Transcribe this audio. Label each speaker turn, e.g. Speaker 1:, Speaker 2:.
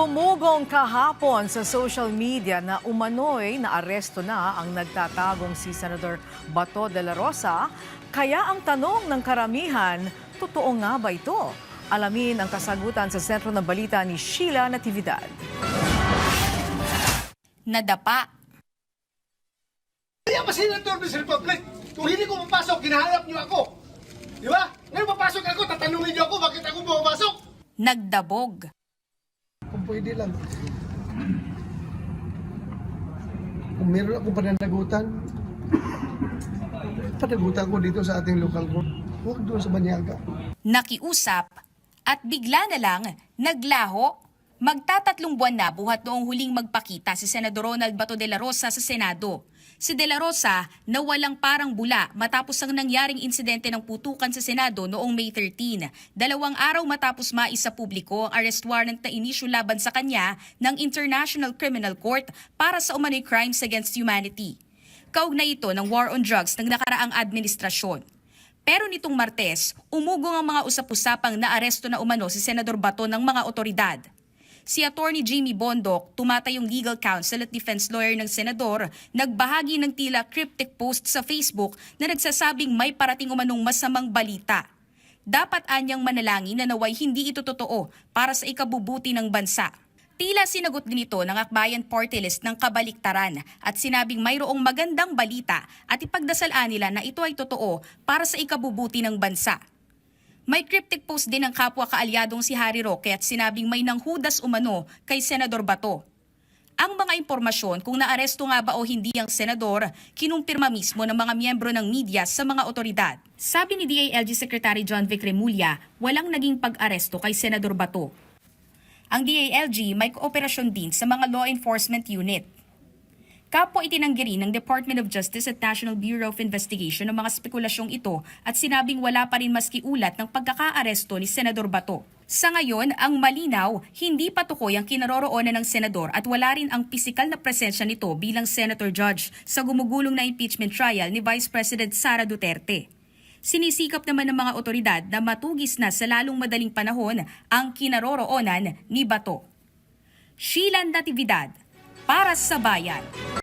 Speaker 1: Sumugong kahapon sa social media na umano'y naaresto na ang nagtatagong si Senador Bato de la Rosa. Kaya ang tanong ng karamihan, totoo nga ba ito? Alamin ang kasagutan sa sentro ng balita ni Sheila Natividad.
Speaker 2: Nadapa.
Speaker 3: Hindi ako senator ng Republic. Kung hindi ko papasok, ginahanap niyo ako. Di ba? Ngayon papasok ako, tatanungin niyo ako bakit ako pumapasok.
Speaker 2: Nagdabog.
Speaker 3: Kung pwede lang. Kung meron akong pananagutan ko dito sa ating local group. Huwag doon sa Banyaga.
Speaker 2: Nakiusap at bigla na lang naglaho. Magtatatlong buwan na buhat noong huling magpakita si Senador Ronald Bato de la Rosa sa Senado. Si De La Rosa nawalang parang bula matapos ang nangyaring insidente ng putukan sa Senado noong May 13. 2 araw matapos maisa publiko ang arrest warrant na inisyu laban sa kanya ng International Criminal Court para sa umano'y crimes against humanity. Kaugnay ito ng war on drugs ng nakaraang administrasyon. Pero nitong Martes, umugong ang mga usap-usapang naaresto na umano si Senador Bato ng mga otoridad. Si Attorney Jamie Bondoc, tumatayong legal counsel at defense lawyer ng senador, nagbahagi ng tila cryptic post sa Facebook na nagsasabing may parating umanong masamang balita. Dapat anyang manalangin na naway hindi ito totoo para sa ikabubuti ng bansa. Tila sinagot din ito ng Akbayan Party List ng kabaliktaran at sinabing mayroong magandang balita at ipagdasalaan nila na ito ay totoo para sa ikabubuti ng bansa. May cryptic post din ng kapwa kaalyadong si Harry Roque at sinabing may nanghudas umano kay Senador Bato. Ang mga impormasyon kung naaresto nga ba o hindi ang senador, kinumpirma mismo ng mga miyembro ng media sa mga otoridad. Sabi ni DILG Secretary John Vic Remulla, walang naging pag-aresto kay Senador Bato. Ang DILG may kooperasyon din sa mga law enforcement unit. Kapwa itinanggi rin ng Department of Justice at National Bureau of Investigation ang mga spekulasyong ito at sinabing wala pa rin maski ulat ng pagkakaaresto ni Senador Bato. Sa ngayon, ang malinaw, hindi pa tukoy ang kinaroroonan ng senador at wala rin ang pisikal na presensya nito bilang senator judge sa gumugulong na impeachment trial ni Vice President Sara Duterte. Sinisikap naman ng mga otoridad na matugis na sa lalong madaling panahon ang kinaroroonan ni Bato. Sheila Natividad, para sa Bayan.